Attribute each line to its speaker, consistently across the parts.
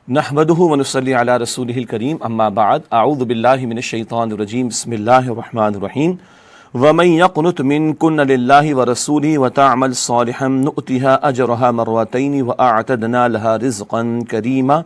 Speaker 1: نحمده ونصلي على رسوله الكريم اما بعد اعوذ بالله من الشيطان الرجيم بسم الله الرحمن الرحيم ومن يقنت منكن لله ورسوله وتعمل صالحا نؤتها اجرها مرتين واعتدنا لها رزقا كريما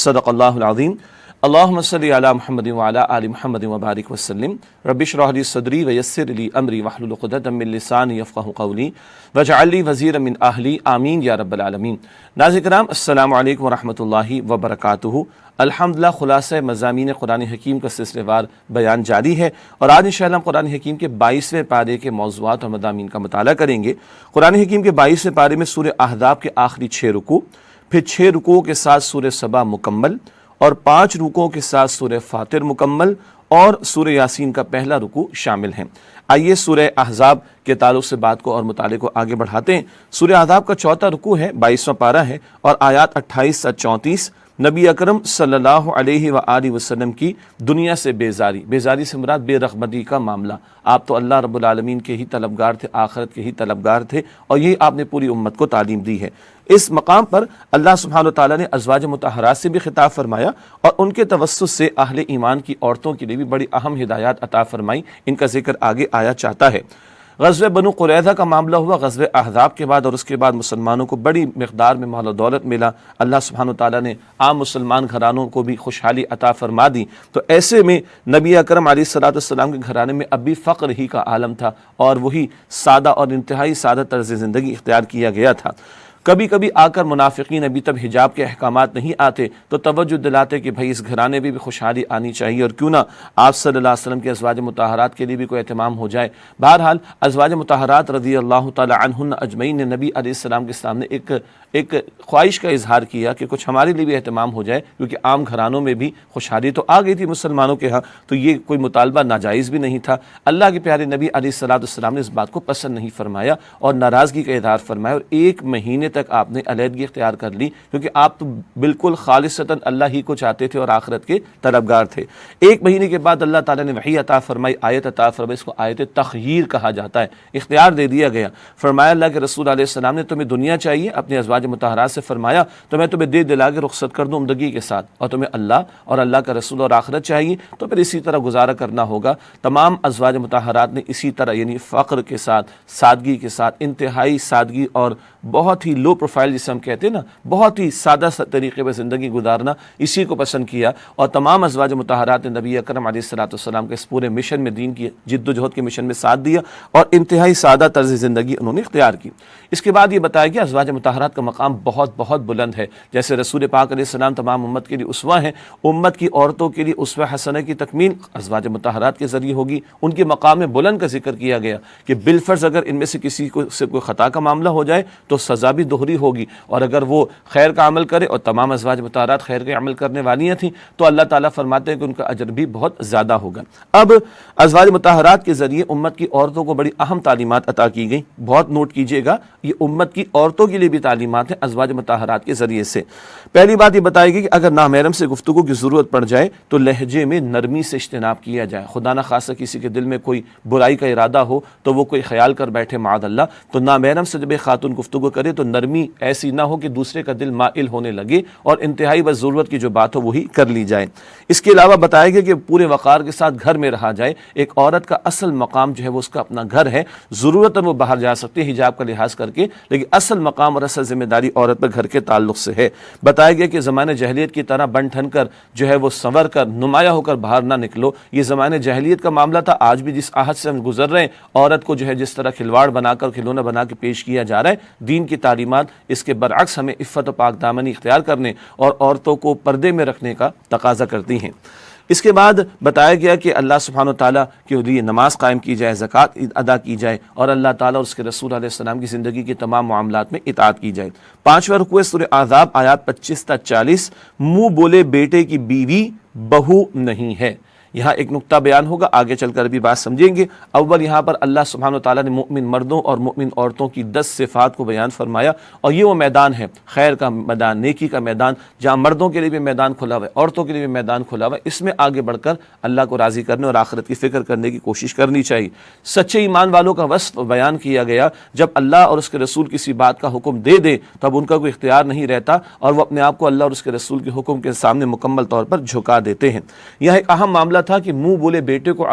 Speaker 1: صدق الله العظيم اللهم صل على محمد وعلى آل محمد وبارك وسلم رب اشرح لي صدري ويسر لي امري واحلل عقدة من لساني يفقهوا قولي واجعل لي وزيرا من اهلي آمین یا رب العالمین۔ ناظرین کرام السلام علیکم ورحمۃ اللہ وبرکاتہ۔ الحمدللہ خلاصہ مضامین قرآن حکیم کا سلسلہ وار بیان جاری ہے، اور آج انشاءاللہ ہم قرآن حکیم کے 22ویں پارے کے موضوعات اور مضامین کا مطالعہ کریں گے۔ قرآن حکیم کے 22ویں پارے میں سورہ احزاب کے آخری 6 رکوع، پھر 6 رکوعوں کے ساتھ سورہ سبا مکمل، اور 5 رکوعوں کے ساتھ سورہ فاطر مکمل، اور سورہ یاسین کا پہلا رکوع شامل ہیں۔ آئیے سورہ احزاب کے تعلق سے بات کو اور مطالعے کو آگے بڑھاتے ہیں۔ سورہ احزاب کا 4واں رکوع ہے، 22واں پارہ ہے، اور آیات 28 سے 34 نبی اکرم صلی اللہ علیہ وآلہ وسلم کی دنیا سے بیزاری سے مراد بے رغبتی کا معاملہ۔ آپ تو اللہ رب العالمین کے ہی طلبگار تھے، آخرت کے ہی طلبگار تھے، اور یہی آپ نے پوری امت کو تعلیم دی ہے۔ اس مقام پر اللہ سبحانہ وتعالیٰ نے ازواج مطہرات سے بھی خطاب فرمایا، اور ان کے توسط سے اہل ایمان کی عورتوں کے لیے بھی بڑی اہم ہدایات عطا فرمائی۔ ان کا ذکر آگے آیا چاہتا ہے۔ غزوہ بنو قریظہ کا معاملہ ہوا غزوہ احزاب کے بعد، اور اس کے بعد مسلمانوں کو بڑی مقدار میں مال و دولت ملا۔ اللہ سبحانہ وتعالیٰ نے عام مسلمان گھرانوں کو بھی خوشحالی عطا فرما دی۔ تو ایسے میں نبی اکرم علیہ الصلوۃ والسلام کے گھرانے میں اب بھی فقر ہی کا عالم تھا، اور وہی سادہ اور انتہائی سادہ طرز زندگی اختیار کیا گیا تھا۔ کبھی کبھی آ کر منافقین، ابھی تب حجاب کے احکامات نہیں آتے، تو توجہ دلاتے کہ بھائی اس گھرانے میں بھی خوشحالی آنی چاہیے، اور کیوں نہ آپ صلی اللہ علیہ وسلم کے ازواج مطہرات کے لیے بھی کوئی اہتمام ہو جائے۔ بہرحال ازواج مطہرات رضی اللہ تعالی عنہن اجمعین نے نبی علیہ السلام کے سامنے ایک خواہش کا اظہار کیا کہ کچھ ہمارے لیے بھی اہتمام ہو جائے، کیونکہ عام گھرانوں میں بھی خوشحالی تو آ گئی تھی مسلمانوں کے ہاں، تو یہ کوئی مطالبہ ناجائز بھی نہیں تھا۔ اللہ کے پیارے نبی علیہ الصلوۃ والسلام نے اس بات کو پسند نہیں فرمایا اور ناراضگی کا اظہار فرمایا، اور 1 مہینے تک آپ نے علیحدگی اختیار کر لی، کیونکہ آپ تو بالکل خالصتاً اللہ ہی کو چاہتے تھے اور آخرت کے طلبگار تھے۔ 1 مہینے کے بعد اللہ تعالیٰ نے وحی عطا فرمائی، آیت عطا فرمائی، اس کو آیت تخییر کہا جاتا ہے، اختیار دے دیا گیا۔ فرمایا اللہ کے رسول علیہ السلام نے تمہیں دنیا چاہیے، اپنے ازواج مطہرات سے فرمایا تو میں تمہیں دے دلا کے رخصت کر دوں عمدگی کے ساتھ، اور تمہیں اللہ اور اللہ کا رسول اور آخرت چاہیے تو پھر اسی طرح گزارا کرنا ہوگا۔ تمام ازواج مطہرات نے اسی طرح، یعنی فقر کے ساتھ، سادگی کے ساتھ، انتہائی سادگی اور بہت ہی لو پروفائل جسے ہم کہتے ہیں نا، بہت ہی سادہ طریقے پہ زندگی گزارنا، اسی کو پسند کیا، اور تمام ازواج مطہرات نے نبی اکرم علیہ الصلوۃ والسلام کے اس پورے مشن میں، دین کی جد و جہد کے مشن میں ساتھ دیا، اور انتہائی سادہ طرز زندگی انہوں نے اختیار کی۔ اس کے بعد یہ بتایا گیا ازواج مطہرات کا مقام بہت بہت بلند ہے، جیسے رسول پاک علیہ السلام تمام امت کے لیے اسوہ ہیں، امت کی عورتوں کے لیے اسوہ حسنہ کی تکمیل ازواج مطہرات کے ذریعے ہوگی۔ ان کے مقام بلند کا ذکر کیا گیا کہ بالفرض اگر ان میں سے کسی سے کوئی خطا کا معاملہ ہو جائے تو سزا بھی دوہری ہوگی، اور اگر وہ خیر کا عمل کرے، اور تمام ازواج مطہرات خیر کے عمل کرنے والیاں تھیں، تو اللہ تعالیٰ فرماتے ہیں کہ ان کا اجر بھی بہت زیادہ ہوگا۔ اب ازواج مطہرات کے ذریعے امت کی عورتوں کو بڑی اہم تعلیمات عطا کی گئی، بہت نوٹ کیجئے گا، یہ امت کی عورتوں کے لیے بھی تعلیمات ہیں ازواج مطہرات کے ذریعے سے۔ پہلی بات یہ بتائی گئی کہ اگر نامحرم سے گفتگو کی ضرورت پڑ جائے تو لہجے میں نرمی سے اجتناب کیا جائے، خدا نہ خاصہ کسی کے دل میں کوئی برائی کا ارادہ ہو تو وہ کوئی خیال کر بیٹھے معاذ اللہ، تو نامحرم سے جب ایک خاتون گفتگو کرے تو نرمی ایسی نہ ہو کہ دوسرے کا دل مائل ہونے لگے، اور انتہائی بس ضرورت کی جو بات ہو وہی کر لی جائے۔ اس کے علاوہ بتایا گیا کہ پورے وقار کے ساتھ گھر میں رہا جائے۔ ایک عورت کا اصل مقام جو ہے وہ اس کا اپنا گھر ہے، ضرورت وہ باہر جا سکتی ہے حجاب کا لحاظ کر کے، لیکن اصل مقام اور اصل ذمہ داری عورت پر گھر کے تعلق سے ہے۔ بتایا گیا کہ زمانہ جاہلیت کی طرح بن ٹھن کر جو ہے وہ سنور کر نمایاں ہو کر باہر نہ نکلو، یہ زمانہ جاہلیت کا معاملہ تھا۔ آج بھی جس آہت سے ہم گزر رہے ہیں، عورت کو جو ہے جس طرح کھلواڑ بنا کر، کھلونا بنا کے پیش کیا جا رہا ہے، دین کی تعلیمات اس کے برعکس ہمیں عفت و پاک دامنی اختیار کرنے اور عورتوں کو پردے میں رکھنے کا تقاضا کرتی ہیں۔ اس کے بعد بتایا گیا کہ اللہ سبحانہ وتعالیٰ کے لیے نماز قائم کی جائے، زکوٰۃ ادا کی جائے، اور اللہ تعالیٰ اور اس کے رسول علیہ السلام کی زندگی کے تمام معاملات میں اطاعت کی جائے۔ 5واں رکوع سورہ احزاب آیات 25 تا 40، منہ بولے بیٹے کی بیوی بہو نہیں ہے، یہاں ایک نقطہ بیان ہوگا، آگے چل کر بھی بات سمجھیں گے۔ اول یہاں پر اللہ سبحانہ و تعالیٰ نے مؤمن مردوں اور مؤمن عورتوں کی 10 صفات کو بیان فرمایا، اور یہ وہ میدان ہے، خیر کا میدان، نیکی کا میدان، جہاں مردوں کے لیے بھی میدان کھلا ہوا ہے، عورتوں کے لیے بھی میدان کھلا ہوا ہے۔ اس میں آگے بڑھ کر اللہ کو راضی کرنے اور آخرت کی فکر کرنے کی کوشش کرنی چاہیے۔ سچے ایمان والوں کا وصف بیان کیا گیا، جب اللہ اور اس کے رسول کسی بات کا حکم دے دیں تو اب ان کا کوئی اختیار نہیں رہتا، اور وہ اپنے آپ کو اللہ اور اس کے رسول کے حکم کے سامنے مکمل طور پر جھکا دیتے ہیں۔ یہ ایک اہم معاملہ تھا کہ منہ بولے بیٹے کو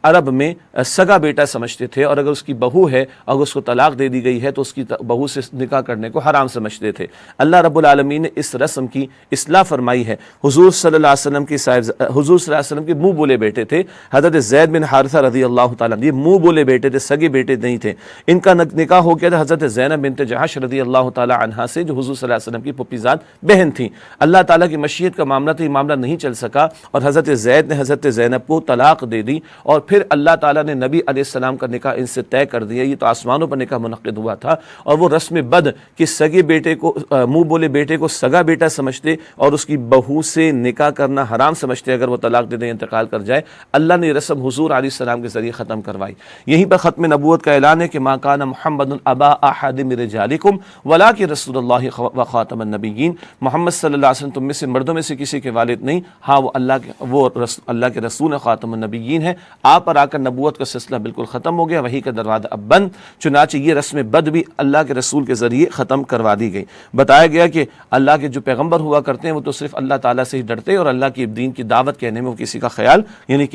Speaker 1: عرب میں سگا بیٹا سمجھتے تھے، اور اگر اس کی بہو ہے اور اس کو طلاق دے دی گئی ہے تو اس کی بہو سے نکاح کرنے کو حرام سمجھتے تھے۔ اللہ رب العالمین نے اس رسم کی اصلاح فرمائی ہے۔ حضور صلی اللہ علیہ وسلم کے منہ بولے بیٹے تھے حضرت زید بن حارثہ رضی اللہ تعالیٰ، یہ منہ بولے بیٹے تھے، سگے بیٹے نہیں تھے۔ ان کا نکاح ہو گیا تھا حضرت زینب بنت جحش رضی اللہ تعالیٰ عنہا سے، جو حضور صلی اللہ علیہ وسلم کی پھوپھی زاد بہن تھیں۔ اللہ تعالیٰ کی مشیت کا معاملہ تھا، یہ معاملہ نہیں چل سکا، اور حضرت زید نے حضرت زینب کو طلاق دے دی، اور پھر اللہ تعالیٰ نے نبی علیہ السلام کا نکاح ان سے طے کر دیا۔ یہ تو آسمانوں پر نکاح منعقد ہوا تھا، اور وہ رسم بد کہ سگے بیٹے کو منہ بولے بیٹے کو سگا بیٹا سمجھتے اور اس کی بہو سے نکاح کرنا حرام سمجھتے اگر وہ طلاق دے دیں، انتقال کر جائے، اللہ نے یہ رسم حضور علیہ السلام کے ذریعے ختم کروائی۔ یہیں پر ختم نبوت کا اعلان ہے کہ ما کان محمد ابا احد من رجالکم ولکن رسول اللہ و خاتم النبیین، محمد صلی اللہ علیہ وسلم تم میں سے مردوں میں سے کسی کے والد نہیں، ہاں وہ اللہ کے رسول خاتم النبیین ہے۔ آپ پر آ کر نبوت کا سلسلہ بالکل ختم ہو گیا، وہی کا دروازہ اب بند، چنانچہ یہ رسم بد بھی اللہ کے رسول کے ذریعے ختم کروا دی گئی۔ بتایا گیا کہ اللہ کے جو پیغمبر ہوا کرتے ہیں وہ تو صرف اللہ تعالیٰ سے ہی ڈرتے، اور اللہ کی دین کی دعوت کہنے میں وہ کسی کا خیال، یعنی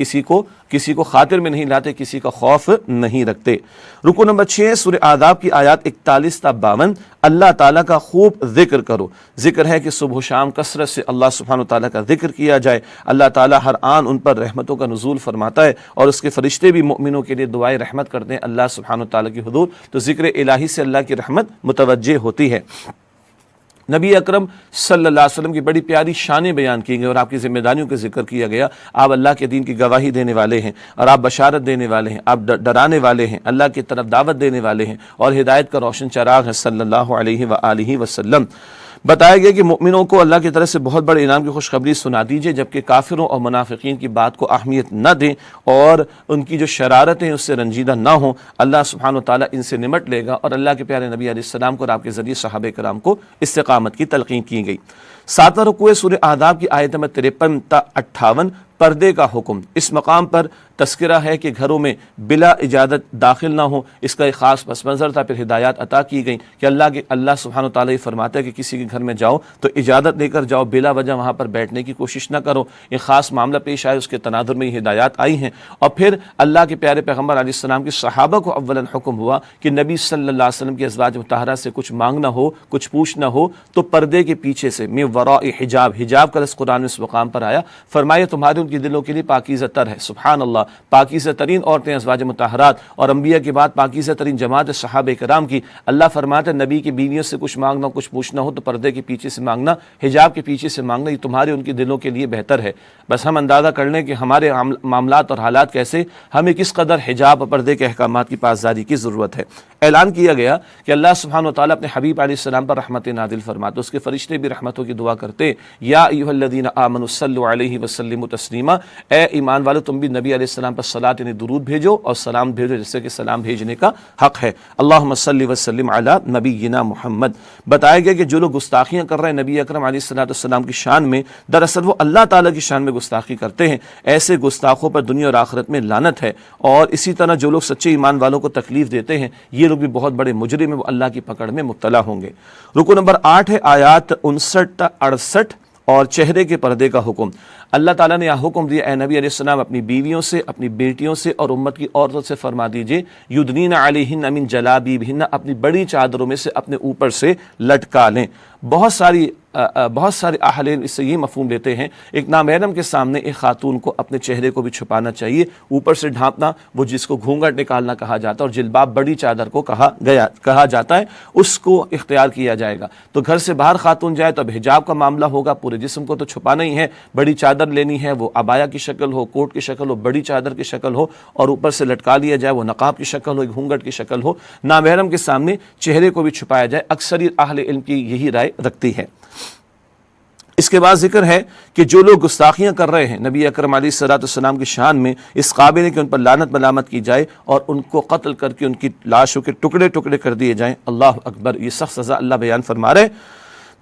Speaker 1: کسی کو خاطر میں نہیں لاتے، کسی کا خوف نہیں رکھتے۔ رکو نمبر 6 سورہ آداب کی آیات 41 تا 52، اللہ تعالیٰ کا خوب ذکر کرو۔ ذکر ہے کہ صبح و شام کثرت سے اللہ سبحانہ تعالیٰ کا ذکر کیا جائے۔ اللہ تعالیٰ ہر آن ان پر رحمتوں کا نزول فرماتا ہے، اور اس کے فرشتے بھی مؤمنوں کے لیے دعائے رحمت کرتے ہیں اللہ سبحانہ تعالیٰ کی حضور، تو ذکر الہی سے اللہ کی رحمت متوجہ ہوتی ہے۔ نبی اکرم صلی اللہ علیہ وسلم کی بڑی پیاری شانیں بیان کی گئی اور آپ کی ذمہ داریوں کا ذکر کیا گیا۔ آپ اللہ کے دین کی گواہی دینے والے ہیں، اور آپ بشارت دینے والے ہیں، آپ ڈرانے والے ہیں، اللہ کی طرف دعوت دینے والے ہیں، اور ہدایت کا روشن چراغ ہے صلی اللہ علیہ وآلہ وسلم۔ بتایا گیا کہ مؤمنوں کو اللہ کی طرف سے بہت بڑے انعام کی خوشخبری سنا دیجیے، جبکہ کافروں اور منافقین کی بات کو اہمیت نہ دیں اور ان کی جو شرارتیں اس سے رنجیدہ نہ ہوں۔ اللہ سبحانہ وتعالیٰ ان سے نمٹ لے گا، اور اللہ کے پیارے نبی علیہ السلام کو اور آپ کے ذریعے صحابہ کرام کو استقامت کی تلقین کی گئی۔ 7واں رکوع سورہ آداب کی آیت نمبر 53 تا 58، پردے کا حکم۔ اس مقام پر تذکرہ ہے کہ گھروں میں بلا اجازت داخل نہ ہو، اس کا ایک خاص پس منظر تھا۔ پھر ہدایات عطا کی گئیں کہ اللہ سبحانہ وتعالیٰ یہ فرماتا ہے کہ کسی کے گھر میں جاؤ تو اجازت لے کر جاؤ، بلا وجہ وہاں پر بیٹھنے کی کوشش نہ کرو۔ ایک خاص معاملہ پیش آئے، اس کے تناظر میں یہ ہدایات آئی ہیں۔ اور پھر اللہ کے پیارے پیغمبر علیہ السلام کے صحابہ کو اولاً حکم ہوا کہ نبی صلی اللہ علیہ وسلم کی ازواج مطہرہ سے کچھ مانگنا ہو، کچھ پوچھنا ہو تو پردے کے پیچھے سے، من وراء حجاب، حجاب کا لفظ قرآن میں اس مقام پر آیا۔ فرمایا تمہارے ان کی دلوں کے لیے پاکیزہ تر ہے۔ سبحان اللہ، پاکیزہ ترین عورتیں ازواج مطہرات، اور انبیاء کے بعد پاکیزہ ترین جماعت صحابہ کرام کی۔ اللہ فرماتا ہے نبی کی بیویوں سے کچھ مانگنا، کچھ پوچھنا ہو تو پردے کے پیچھے سے مانگنا، حجاب کے پیچھے سے مانگنا، یہ تمہارے ان کی دلوں کے لیے بہتر ہے۔ بس ہم اندازہ کر لیں کہ ہمارے معاملات اور حالات کیسے، ہمیں کس قدر حجاب اور پردے کے احکامات کی پاسداری کی ضرورت ہے۔ اعلان کیا گیا کہ اللہ سبحانہ وتعالیٰ اپنے حبیب علیہ السلام پر رحمت نازل فرماتے، اس کے فرشتے بھی رحمتوں کی دعا کرتے۔ یا ایھا الذین آمنوا صلوا علیہ وسلموا تسلیما، اے ایمان والو تم بھی نبی علیہ السلام پر صلاۃ یعنی درود بھیجو اور سلام بھیجو، جیسے کہ سلام بھیجنے کا حق ہے۔ اللہم صلی وسلم علی نبینا محمد۔ بتایا گیا کہ جو لوگ گستاخیاں کر رہے ہیں نبی اکرم علیہ السلام کی شان میں، دراصل وہ اللہ تعالیٰ کی شان میں گستاخی کرتے ہیں۔ ایسے گستاخوں پر دنیا اور آخرت میں لعنت ہے، اور اسی طرح جو لوگ سچے ایمان والوں کو تکلیف دیتے ہیں یہ لوگ بھی بہت بڑے مجرم ہیں، وہ اللہ کی پکڑ میں مبتلا ہوں گے۔ رکو نمبر 8 ہے آیات 59 تا 68 اور چہرے کے پردے کا حکم۔ اللہ تعالیٰ نے یہ حکم دیا، اے نبی علیہ السلام اپنی بیویوں سے، اپنی بیٹیوں سے اور امت کی عورتوں سے فرما دیجئے یدنین علیہن من جلابیبہن، اپنی بڑی چادروں میں سے اپنے اوپر سے لٹکا لیں۔ بہت سارے اہل علم اس سے یہ مفہوم لیتے ہیں ایک نامحرم کے سامنے ایک خاتون کو اپنے چہرے کو بھی چھپانا چاہیے، اوپر سے ڈھانپنا، وہ جس کو گھونگھٹ نکالنا کہا جاتا ہے، اور جلباب بڑی چادر کو کہا جاتا ہے، اس کو اختیار کیا جائے گا۔ تو گھر سے باہر خاتون جائے تو اب حجاب کا معاملہ ہوگا، پورے جسم کو تو چھپانا ہی ہے، بڑی چادر لینی ہے، وہ عبایا کی شکل ہو، کوٹ کی شکل ہو، بڑی چادر کی شکل ہو، اور اوپر سے لٹکا لیا جائے، وہ نقاب کی شکل ہو، گھونگھٹ کی شکل ہو، نامحرم کے سامنے چہرے کو بھی چھپایا جائے۔ اکثر اہل علم کی یہی رائے رکھتی ہے۔ اس کے بعد ذکر ہے کہ جو لوگ گستاخیاں کر رہے ہیں نبی اکرم علیہ الصلوۃ والسلام کی شان میں، اس قابل ہے کہ ان پر لعنت ملامت کی جائے اور ان کو قتل کر کے ان کی لاشوں کے ٹکڑے ٹکڑے کر دیے جائیں۔ اللہ اکبر، یہ سخت سزا اللہ بیان فرما رہے۔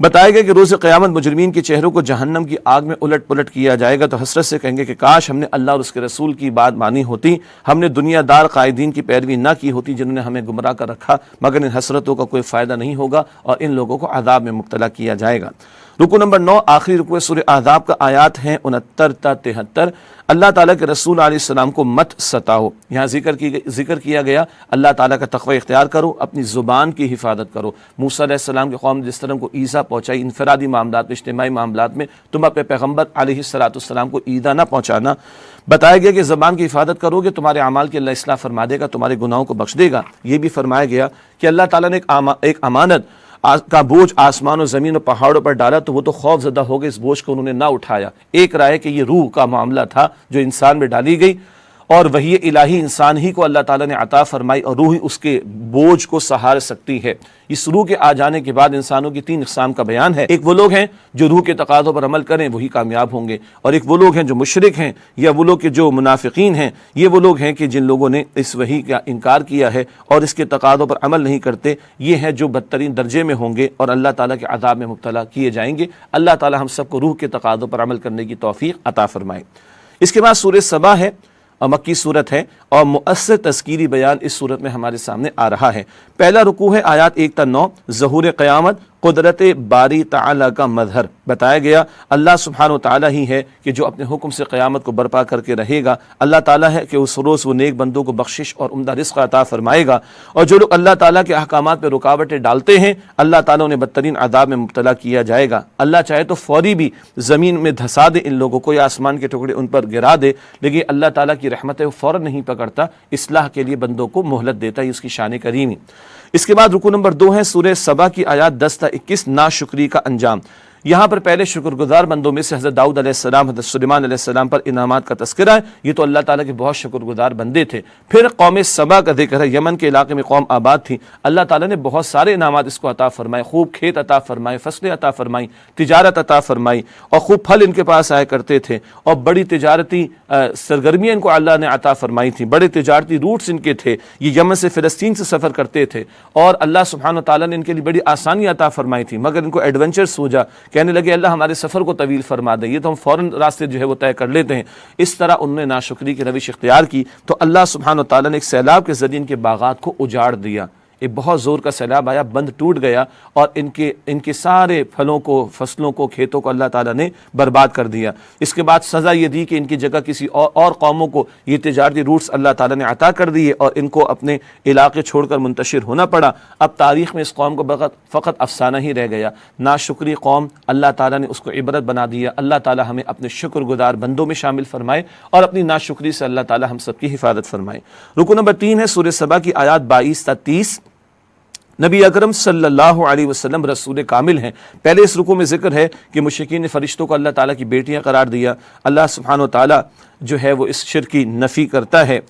Speaker 1: بتایا گیا کہ روز قیامت مجرمین کے چہروں کو جہنم کی آگ میں الٹ پلٹ کیا جائے گا، تو حسرت سے کہیں گے کہ کاش ہم نے اللہ اور اس کے رسول کی بات مانی ہوتی، ہم نے دنیا دار قائدین کی پیروی نہ کی ہوتی جنہوں نے ہمیں گمراہ کر رکھا، مگر ان حسرتوں کا کوئی فائدہ نہیں ہوگا اور ان لوگوں کو عذاب میں مبتلا کیا جائے گا۔ رکو نمبر 9 آخری رکو سورہ احزاب کا آیات ہیں 69 تا 73۔ اللہ تعالیٰ کے رسول علیہ السلام کو مت ستاؤ، یہاں ذکر کیا گیا اللہ تعالیٰ کا تقوی اختیار کرو، اپنی زبان کی حفاظت کرو۔ موسیٰ علیہ السلام کی قوم نے جس طرح کو ایذا پہنچائی انفرادی معاملات میں، اجتماعی معاملات میں، تم اپنے پیغمبر علیہ السلام کو ایذا نہ پہنچانا۔ بتایا گیا کہ زبان کی حفاظت کرو گے تمہارے اعمال کی اللہ اصلاح فرما دے گا، تمہارے گناہوں کو بخش دے گا۔ یہ بھی فرمایا گیا کہ اللہ تعالیٰ نے ایک امانت کا بوجھ آسمان و زمین و پہاڑوں پر ڈالا تو وہ تو خوف زدہ ہو گئے، اس بوجھ کو انہوں نے نہ اٹھایا۔ ایک رائے کہ یہ روح کا معاملہ تھا جو انسان میں ڈالی گئی، اور وہی الہی انسان ہی کو اللہ تعالیٰ نے عطا فرمائی اور روح ہی اس کے بوجھ کو سہار سکتی ہے۔ اس روح کے آ جانے کے بعد انسانوں کی 3 اقسام کا بیان ہے۔ ایک وہ لوگ ہیں جو روح کے تقاضوں پر عمل کریں، وہی کامیاب ہوں گے، اور ایک وہ لوگ ہیں جو مشرک ہیں، یا وہ لوگ کہ جو منافقین ہیں، یہ وہ لوگ ہیں کہ جن لوگوں نے اس وحی کا انکار کیا ہے اور اس کے تقاضوں پر عمل نہیں کرتے، یہ ہیں جو بدترین درجے میں ہوں گے اور اللہ تعالیٰ کے عذاب میں مبتلا کیے جائیں گے۔ اللہ تعالیٰ ہم سب کو روح کے تقاضوں پر عمل کرنے کی توفیق عطا فرمائے۔ اس کے بعد سورہ سبا ہے، اور مکی صورت ہے، اور مؤثر تذکیری بیان اس صورت میں ہمارے سامنے آ رہا ہے۔ پہلا رکوع ہے آیات 1 تا 9، ظہور قیامت قدرت باری تعالیٰ کا مظہر۔ بتایا گیا اللہ سبحانہ و تعالیٰ ہی ہے کہ جو اپنے حکم سے قیامت کو برپا کر کے رہے گا، اللہ تعالیٰ ہے کہ اس روز وہ نیک بندوں کو بخشش اور عمدہ رزق عطا فرمائے گا، اور جو لوگ اللہ تعالیٰ کے احکامات پہ رکاوٹیں ڈالتے ہیں اللہ تعالیٰ انہیں بدترین عذاب میں مبتلا کیا جائے گا۔ اللہ چاہے تو فوری بھی زمین میں دھسا دے ان لوگوں کو، یا آسمان کے ٹکڑے ان پر گرا دے، لیکن اللہ تعالیٰ کی رحمت ہے وہ فوراً نہیں پکڑتا، اصلاح کے لیے بندوں کو مہلت دیتا ہے، اس کی شان کریمی۔ اس کے بعد رکوع نمبر 2 ہے سورہ سبا کی آیات 10 تا 21، ناشکری کا انجام۔ یہاں پر پہلے شکر گزار بندوں میں سے حضرت داؤد علیہ السلام، حضرت سلیمان علیہ السلام پر انعامات کا تذکرہ ہے، یہ تو اللہ تعالیٰ کے بہت شکر گزار بندے تھے۔ پھر قوم سبا کا ذکر ہے، یمن کے علاقے میں قوم آباد تھی، اللہ تعالیٰ نے بہت سارے انعامات اس کو عطا فرمائے، خوب کھیت عطا فرمائے، فصلیں عطا فرمائی، تجارت عطا فرمائی، اور خوب پھل ان کے پاس آیا کرتے تھے، اور بڑی تجارتی سرگرمیاں ان کو اللہ نے عطا فرمائی تھیں، بڑے تجارتی روٹس ان کے تھے، یہ یمن سے فلسطین سے سفر کرتے تھے، اور اللہ سبحانہ تعالیٰ نے ان کے لیے بڑی آسانی عطا فرمائی تھی، مگر ان کو ایڈونچر سوجا، کہنے لگے اللہ ہمارے سفر کو طویل فرما دے، یہ تو ہم فوراً راستے جو ہے وہ طے کر لیتے ہیں۔ اس طرح انہوں نے ناشکری کی روش اختیار کی تو اللہ سبحانہ تعالیٰ نے ایک سیلاب کے ذریعے ان کے باغات کو اجاڑ دیا، ایک بہت زور کا سیلاب آیا، بند ٹوٹ گیا، اور ان کے سارے پھلوں کو، فصلوں کو، کھیتوں کو اللہ تعالیٰ نے برباد کر دیا۔ اس کے بعد سزا یہ دی کہ ان کی جگہ کسی اور قوموں کو یہ تجارتی روٹس اللہ تعالیٰ نے عطا کر دیے، اور ان کو اپنے علاقے چھوڑ کر منتشر ہونا پڑا۔ اب تاریخ میں اس قوم کو فقط افسانہ ہی رہ گیا، ناشکری قوم، اللہ تعالیٰ نے اس کو عبرت بنا دیا۔ اللہ تعالیٰ ہمیں اپنے شکر گزار بندوں میں شامل فرمائے، اور اپنی ناشکری سے اللہ تعالیٰ ہم سب کی حفاظت فرمائے۔ رکوع نمبر 3 ہے سورہ سبا کی آیات 22 تا 30۔ نبی اکرم صلی اللہ علیہ وسلم رسول کامل ہیں۔ پہلے اس رکوع میں ذکر ہے کہ مشرکین نے فرشتوں کو اللہ تعالیٰ کی بیٹیاں قرار دیا، اللہ سبحانہ و تعالیٰ جو ہے وہ اس شرک کی نفی کرتا ہے۔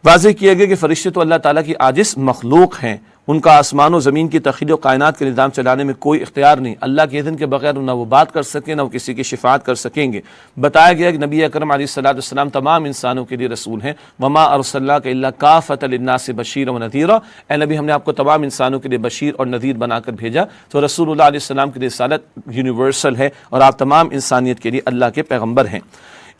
Speaker 1: واضح کیا گیا کہ فرشتے تو اللہ تعالیٰ کی عاجز مخلوق ہیں، ان کا آسمان و زمین کی تخلیق و کائنات کے نظام چلانے میں کوئی اختیار نہیں، اللہ کے اذن کے بغیر نہ وہ بات کر سکیں، نہ وہ کسی کی شفاعت کر سکیں گے۔ بتایا گیا کہ نبی اکرم علیہ الصلوۃ والسلام تمام انسانوں کے لیے رسول ہیں، وما ارسلناک الا کافۃ للناس بشیرا ونذیرا، اے نبی ہم نے آپ کو تمام انسانوں کے لیے بشیر اور نذیر بنا کر بھیجا۔ تو رسول اللہ علیہ السلام کی رسالت یونیورسل ہے، اور آپ تمام انسانیت کے لیے اللہ کے پیغمبر ہیں۔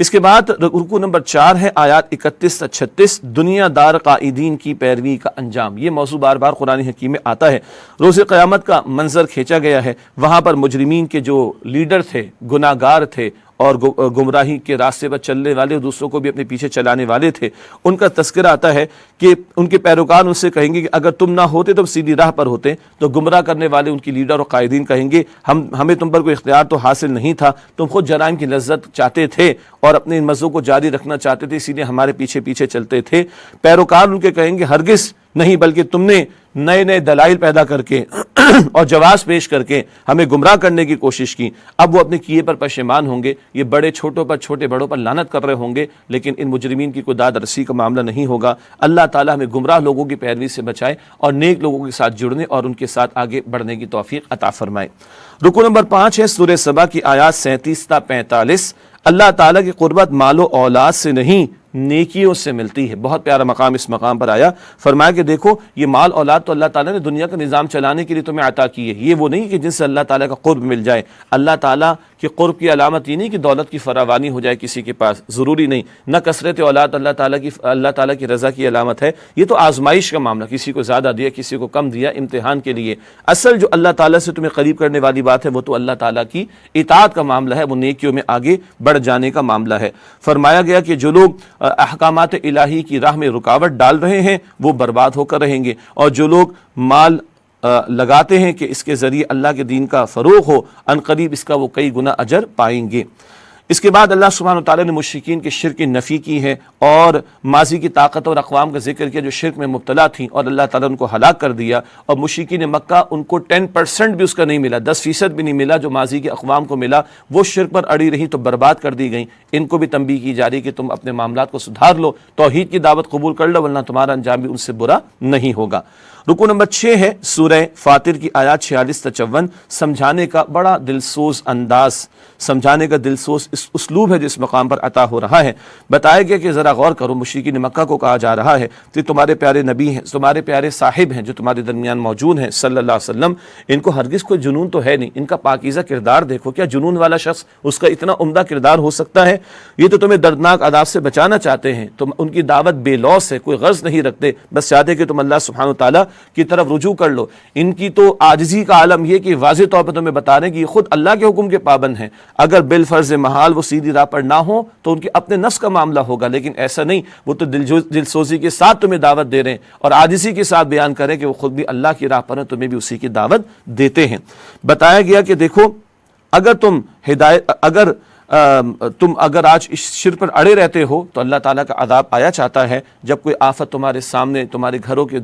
Speaker 1: اس کے بعد رکوع نمبر 4 ہے آیات 31 تا 36، دنیا دار قائدین کی پیروی کا انجام۔ یہ موضوع بار بار قرآن حکیم میں آتا ہے۔ روز قیامت کا منظر کھینچا گیا ہے، وہاں پر مجرمین کے جو لیڈر تھے، گناہ گار تھے، اور گمراہی کے راستے پر چلنے والے، دوسروں کو بھی اپنے پیچھے چلانے والے تھے، ان کا تذکرہ آتا ہے کہ ان کے پیروکار ان سے کہیں گے کہ اگر تم نہ ہوتے تو سیدھی راہ پر ہوتے۔ تو گمراہ کرنے والے ان کی لیڈر اور قائدین کہیں گے ہمیں تم پر کوئی اختیار تو حاصل نہیں تھا، تم خود جرائم کی لذت چاہتے تھے اور اپنے ان مزوں کو جاری رکھنا چاہتے تھے، اسی لیے ہمارے پیچھے پیچھے چلتے تھے۔ پیروکار ان کے کہیں گے ہرگز نہیں، بلکہ تم نے نئے نئے دلائل پیدا کر کے اور جواز پیش کر کے ہمیں گمراہ کرنے کی کوشش کی، اب وہ اپنے کیے پر پشیمان ہوں گے۔ یہ بڑے چھوٹوں پر، چھوٹے بڑوں پر لعنت کر رہے ہوں گے، لیکن ان مجرمین کی کوئی داد رسی کا معاملہ نہیں ہوگا۔ اللہ تعالیٰ ہمیں گمراہ لوگوں کی پیروی سے بچائے اور نیک لوگوں کے ساتھ جڑنے اور ان کے ساتھ آگے بڑھنے کی توفیق عطا فرمائے۔ رکو نمبر 5 ہے سورہ سبا کی آیات 37 تا 45۔ اللہ تعالیٰ کی قربت مال و اولاد سے نہیں، نیکیوں سے ملتی ہے۔ بہت پیارا مقام اس مقام پر آیا، فرمایا کہ دیکھو یہ مال اولاد تو اللہ تعالیٰ نے دنیا کا نظام چلانے کے لیے تمہیں عطا کی ہے، یہ وہ نہیں کہ جن سے اللہ تعالیٰ کا قرب مل جائے۔ اللہ تعالیٰ کہ قرب کی علامت یہ نہیں کہ دولت کی فراوانی ہو جائے کسی کے پاس، ضروری نہیں، نہ کثرت اولاد اللہ تعالیٰ کی رضا کی علامت ہے، یہ تو آزمائش کا معاملہ، کسی کو زیادہ دیا کسی کو کم دیا، امتحان کے لیے۔ اصل جو اللہ تعالیٰ سے تمہیں قریب کرنے والی بات ہے وہ تو اللہ تعالیٰ کی اطاعت کا معاملہ ہے، وہ نیکیوں میں آگے بڑھ جانے کا معاملہ ہے۔ فرمایا گیا کہ جو لوگ احکامات الہی کی راہ میں رکاوٹ ڈال رہے ہیں وہ برباد ہو کر رہیں گے، اور جو لوگ مال لگاتے ہیں کہ اس کے ذریعے اللہ کے دین کا فروغ ہو، ان قریب اس کا وہ کئی گنا اجر پائیں گے۔ اس کے بعد اللہ سبحانہ وتعالیٰ نے مشرکین کے شرک کی نفی کی ہے اور ماضی کی طاقت اور اقوام کا ذکر کیا جو شرک میں مبتلا تھیں، اور اللہ تعالیٰ ان کو ہلاک کر دیا۔ اور مشرکین مکہ ان کو 10% بھی اس کا نہیں ملا، 10% بھی نہیں ملا جو ماضی کے اقوام کو ملا، وہ شرک پر اڑی رہی تو برباد کر دی گئیں۔ ان کو بھی تنبیہ کی جا رہی کہ تم اپنے معاملات کو سدھار لو، توحید کی دعوت قبول کر لو، ورنہ تمہارا انجام بھی ان سے برا نہیں ہوگا۔ رکو نمبر 6 ہے سورہ فاطر کی آیات 46 تا 54۔ سمجھانے کا بڑا دلسوز انداز، سمجھانے کا دلسوز اسلوب ہے جس مقام پر عطا ہو رہا ہے۔ بتایا گیا کہ ذرا غور کرو، مشرکین مکہ کو کہا جا رہا ہے کہ تمہارے پیارے نبی ہیں، تمہارے پیارے صاحب ہیں جو تمہارے درمیان موجود ہیں صلی اللہ علیہ وسلم، ان کو ہرگز کوئی جنون تو ہے نہیں، ان کا پاکیزہ کردار دیکھو، کیا جنون والا شخص اس کا اتنا عمدہ کردار ہو سکتا ہے؟ یہ تو تمہیں دردناک عذاب سے بچانا چاہتے ہیں، تم ان کی دعوت بے لوث ہے، کوئی غرض نہیں رکھتے، بس چاہتے کہ تم اللہ سبحانہ وتعالیٰ کی طرف رجوع کر لو۔ ان کی تو عاجزی کا عالم یہ کہ واضح طور پر تمہیں بتا رہے ہیں کہ یہ خود اللہ کے حکم کے پابند ہیں، اگر بالفرض محال وہ سیدھی راہ پر نہ ہو تو ان کے اپنے نفس کا معاملہ ہوگا، لیکن ایسا نہیں، وہ تو دل سوزی کے ساتھ تمہیں دعوت دے رہے ہیں اور عاجزی کے ساتھ بیان کریں کہ وہ خود بھی اللہ کی راہ پر ہیں، تمہیں بھی اسی کی دعوت دیتے ہیں۔ بتایا گیا کہ دیکھو اگر آج اس شرک پر اڑے رہتے ہو تو اللہ تعالیٰ کا عذاب آیا چاہتا ہے، جب کوئی آفت تمہارے سامنے تمہارے گھروں کے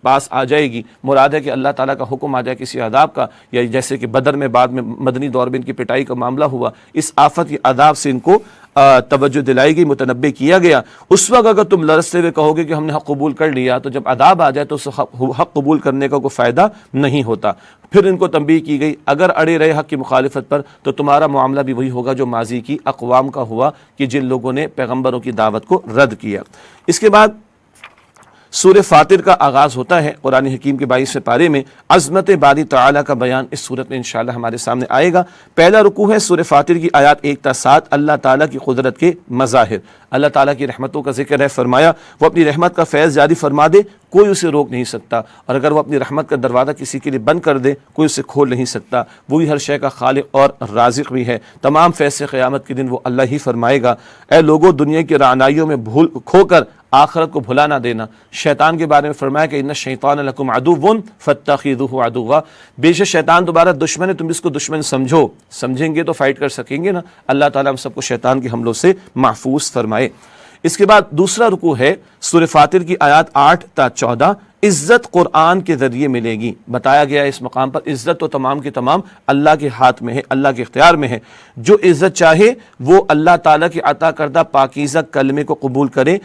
Speaker 1: پاس آ جائے گی، مراد ہے کہ اللہ تعالیٰ کا حکم آ جائے کسی عذاب کا، یا جیسے کہ بدر میں بعد میں مدنی دور میں ان کی پٹائی کا معاملہ ہوا، اس آفت کے عذاب سے ان کو توجہ دلائی گئی، متنبع کیا گیا۔ اس وقت اگر تم لرزتے ہوئے کہو گے کہ ہم نے حق قبول کر لیا، تو جب عذاب آ جائے تو اس حق قبول کرنے کا کوئی فائدہ نہیں ہوتا۔ پھر ان کو تنبیہ کی گئی اگر اڑے رہے حق کی مخالفت پر تو تمہارا معاملہ بھی وہی ہوگا جو ماضی کی اقوام کا ہوا کہ جن لوگوں نے پیغمبروں کی دعوت کو رد کیا۔ اس کے بعد سورہ فاطر کا آغاز ہوتا ہے قرآن حکیم کے 22ویں پارے میں۔ عظمت باری تعالیٰ کا بیان اس صورت میں انشاءاللہ ہمارے سامنے آئے گا۔ پہلا رکوع ہے سورہ فاطر کی آیات 1 تا 7، اللہ تعالیٰ کی قدرت کے مظاہر، اللہ تعالیٰ کی رحمتوں کا ذکر ہے۔ فرمایا وہ اپنی رحمت کا فیض جاری فرما دے، کوئی اسے روک نہیں سکتا، اور اگر وہ اپنی رحمت کا دروازہ کسی کے لیے بند کر دے کوئی اسے کھول نہیں سکتا۔ وہی ہر شے کا خالق اور رازق بھی ہے، تمام فیصلے قیامت کے دن وہ اللہ ہی فرمائے گا۔ اے لوگو دنیا کی رعنائیوں میں کھو کر آخرت کو بھلا نہ دینا۔ شیطان کے بارے میں فرمایا کہ ان الشیطان لکم عدو فاتخذوہ عدوا، بے شک شیطان تمہارا دشمن ہے، تم اس کو دشمن سمجھو، سمجھیں گے تو فائٹ کر سکیں گے نا۔ اللہ تعالیٰ ہم سب کو شیطان کے حملوں سے محفوظ فرمائے۔ اس کے بعد دوسرا رکوع ہے سورہ فاطر کی آیات 8 تا 14۔ عزت قرآن کے ذریعے ملے گی۔ بتایا گیا اس مقام پر عزت تو تمام کے تمام اللہ کے ہاتھ میں ہے، اللہ کے اختیار میں ہے۔ جو عزت چاہے وہ اللہ تعالیٰ کی عطا کردہ پاکیزہ کلمے کو قبول کرے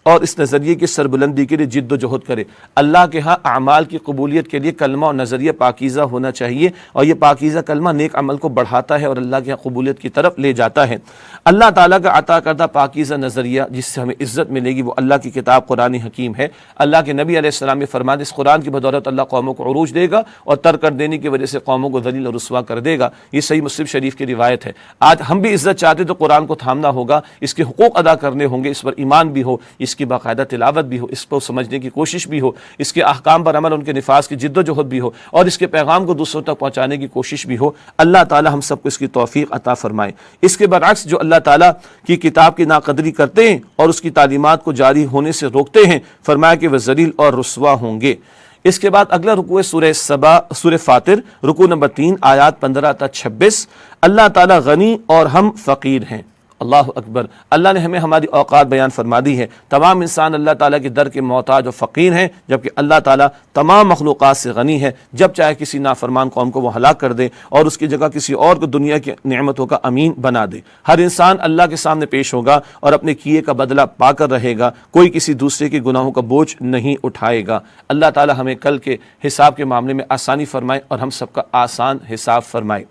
Speaker 1: اور اس نظریے کی سربلندی کے لیے جد و جہد کرے۔ اللہ کے ہاں اعمال کی قبولیت کے لیے کلمہ اور نظریہ پاکیزہ ہونا چاہیے، اور یہ پاکیزہ کلمہ نیک عمل کو بڑھاتا ہے اور اللہ کے ہاں قبولیت کی طرف لے جاتا ہے۔ اللہ تعالیٰ کا عطا کردہ پاکیزہ نظریہ جس سے ہمیں عزت ملے گی وہ اللہ کی کتاب قرآن حکیم ہے۔ اللہ کے نبی علیہ السلام نے فرمایا اس قرآن کی بدولت اللہ قوموں کو عروج دے گا اور ترک کر دینے کی وجہ سے قوموں کو ذلیل اور رسوا کر دے گا۔ یہ صحیح مسلم شریف کی روایت ہے۔ آج ہم بھی عزت چاہتے تو قرآن کو تھامنا ہوگا، اس کے حقوق ادا کرنے ہوں گے، اس پر ایمان بھی ہو، اس کی باقاعدہ تلاوت بھی ہو، اس کو سمجھنے کی کوشش بھی ہو، اس کے احکام پر عمل، ان کے نفاذ کی جد و جہد بھی ہو، اور اس کے پیغام کو دوسروں تک پہنچانے کی کوشش بھی ہو۔ اللہ تعالی ہم سب کو اس کی توفیق عطا فرمائے۔ اس کے برعکس جو اللہ تعالیٰ کی کتاب کی ناقدری کرتے ہیں اور اس کی تعلیمات کو جاری ہونے سے روکتے ہیں، فرمایا کہ وہ ذلیل اور رسوا ہوں گے۔ اس کے بعد اگلا رکوع ہے سورہ فاطر، رکوع نمبر 3 آیات 15 تا 26۔ اللہ تعالیٰ غنی اور ہم فقیر ہیں، اللہ اکبر۔ اللہ نے ہمیں ہماری اوقات بیان فرما دی ہے۔ تمام انسان اللہ تعالیٰ کے در کے محتاج و فقیر ہیں، جبکہ اللہ تعالیٰ تمام مخلوقات سے غنی ہے۔ جب چاہے کسی نافرمان قوم کو وہ ہلاک کر دے اور اس کی جگہ کسی اور کو دنیا کی نعمتوں کا امین بنا دے۔ ہر انسان اللہ کے سامنے پیش ہوگا اور اپنے کیے کا بدلہ پا کر رہے گا، کوئی کسی دوسرے کے گناہوں کا بوجھ نہیں اٹھائے گا۔ اللہ تعالیٰ ہمیں کل کے حساب کے معاملے میں آسانی فرمائے اور ہم سب کا آسان حساب فرمائے۔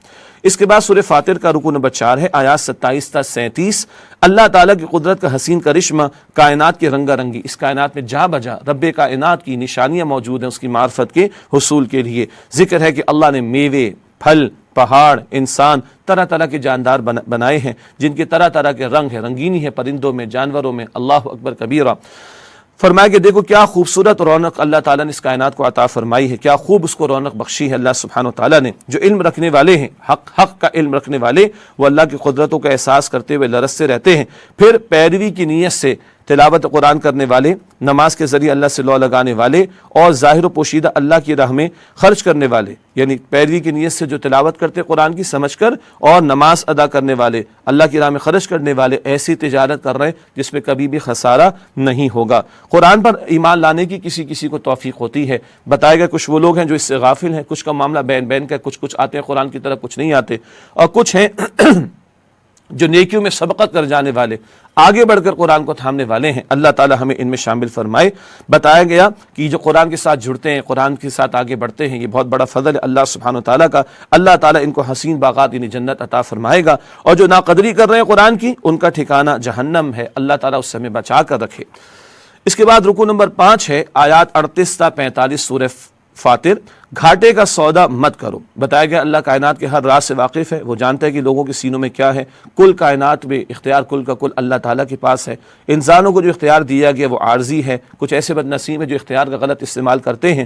Speaker 1: اس کے بعد سورہ فاطر کا رکوع نمبر 4 ہے، آیات 27 تا 37۔ اللہ تعالیٰ کی قدرت کا حسین کرشمہ، کائنات کی رنگا رنگی، اس کائنات میں جا بجا رب کائنات کی نشانیاں موجود ہیں اس کی معرفت کے حصول کے لیے۔ ذکر ہے کہ اللہ نے میوے، پھل، پہاڑ، انسان، طرح طرح کے جاندار بنائے ہیں جن کے طرح طرح کے رنگ ہیں، رنگینی ہے پرندوں میں، جانوروں میں۔ اللہ اکبر کبیرہ۔ فرمایا کہ دیکھو کیا خوبصورت رونق اللہ تعالیٰ نے اس کائنات کو عطا فرمائی ہے، کیا خوب اس کو رونق بخشی ہے اللہ سبحانہ وتعالیٰ نے۔ جو علم رکھنے والے ہیں، حق کا علم رکھنے والے، وہ اللہ کی قدرتوں کا احساس کرتے ہوئے لرزتے رہتے ہیں۔ پھر پیروی کی نیت سے تلاوت قرآن کرنے والے، نماز کے ذریعے اللہ سے لو لگانے والے اور ظاہر و پوشیدہ اللہ کی راہ میں خرچ کرنے والے، یعنی پیروی کی نیت سے جو تلاوت کرتے قرآن کی سمجھ کر اور نماز ادا کرنے والے، اللہ کی راہ میں خرچ کرنے والے، ایسی تجارت کر رہے ہیں جس میں کبھی بھی خسارہ نہیں ہوگا۔ قرآن پر ایمان لانے کی کسی کو توفیق ہوتی ہے۔ بتائے گئے کچھ وہ لوگ ہیں جو اس سے غافل ہیں، کچھ کا معاملہ بین کا، کچھ آتے ہیں قرآن کی طرف، کچھ نہیں آتے، اور کچھ ہیں جو نیکیوں میں سبقت کر جانے والے، آگے بڑھ کر قرآن کو تھامنے والے ہیں۔ اللہ تعالی ہمیں ان میں شامل فرمائے۔ بتایا گیا کہ جو قرآن کے ساتھ جڑتے ہیں، قرآن کے ساتھ آگے بڑھتے ہیں، یہ بہت بڑا فضل ہے اللہ سبحانہ وتعالیٰ کا۔ اللہ تعالیٰ ان کو حسین باغات یعنی جنت عطا فرمائے گا، اور جو ناقدری کر رہے ہیں قرآن کی، ان کا ٹھکانہ جہنم ہے۔ اللہ تعالیٰ اس سے ہمیں بچا کر رکھے۔ اس کے بعد رکوع نمبر 5 ہے، آیات 38 تا 45 سورہ فاطر۔ گھاٹے کا سودا مت کرو۔ بتایا گیا اللہ کائنات کے ہر راز سے واقف ہے، وہ جانتا ہے کہ لوگوں کے سینوں میں کیا ہے۔ کل کائنات میں اختیار کل کا کل اللہ تعالیٰ کے پاس ہے۔ انسانوں کو جو اختیار دیا گیا وہ عارضی ہے، کچھ ایسے بد نصیب ہیں جو اختیار کا غلط استعمال کرتے ہیں،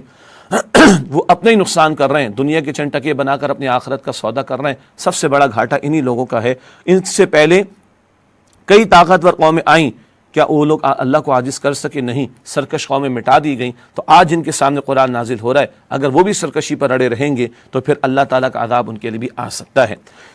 Speaker 1: وہ اپنے ہی نقصان کر رہے ہیں، دنیا کے چند ٹکے بنا کر اپنی آخرت کا سودا کر رہے ہیں۔ سب سے بڑا گھاٹا انہی لوگوں کا ہے۔ ان سے پہلے کئی طاقتور قومیں آئیں، کیا وہ لوگ اللہ کو عاجز کر سکے؟ نہیں، سرکش قومیں مٹا دی گئیں۔ تو آج جن کے سامنے قرآن نازل ہو رہا ہے، اگر وہ بھی سرکشی پر اڑے رہیں گے تو پھر اللہ تعالیٰ کا عذاب ان کے لیے بھی آ سکتا ہے۔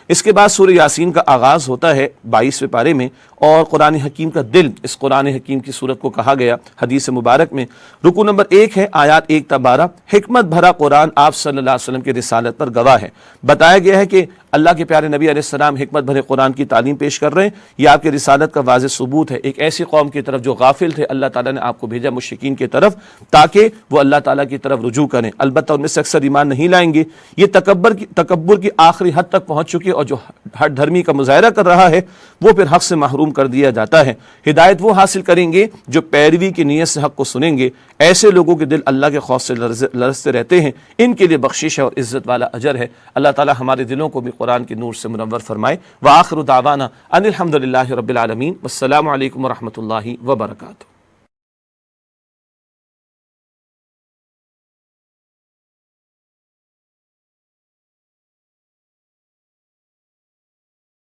Speaker 1: اس کے بعد سورہ یاسین کا آغاز ہوتا ہے 22ویں پارے میں، اور قرآن حکیم کا دل اس قرآن حکیم کی صورت کو کہا گیا حدیث مبارک میں۔ رکوع نمبر 1 ہے، آیات 1 تا 12۔ حکمت بھرا قرآن آپ صلی اللہ علیہ وسلم کی رسالت پر گواہ ہے۔ بتایا گیا ہے کہ اللہ کے پیارے نبی علیہ السلام حکمت بھرے قرآن کی تعلیم پیش کر رہے ہیں، یہ آپ کی رسالت کا واضح ثبوت ہے۔ ایک ایسی قوم کی طرف جو غافل تھے، اللہ تعالیٰ نے آپ کو بھیجا مشرکین کی طرف، تاکہ وہ اللہ تعالیٰ کی طرف رجوع کریں۔ البتہ ان میں سے اکثر ایمان نہیں لائیں گے۔ یہ تکبر کی آخری حد تک پہنچ چکے، اور جو ہٹ دھرمی کا مظاہرہ کر رہا ہے وہ پھر حق سے محروم کر دیا جاتا ہے۔ ہدایت وہ حاصل کریں گے جو پیروی کی نیت سے حق کو سنیں گے۔ ایسے لوگوں کے دل اللہ کے خوف سے لرزتے رہتے ہیں، ان کے لیے بخشش ہے اور عزت والا اجر ہے۔ اللہ تعالیٰ ہمارے دلوں کو بھی قرآن کے نور سے منور فرمائے۔ وآخر دعوانا ان الحمد للہ رب العالمین، والسلام علیکم ورحمۃ اللہ وبرکاتہ۔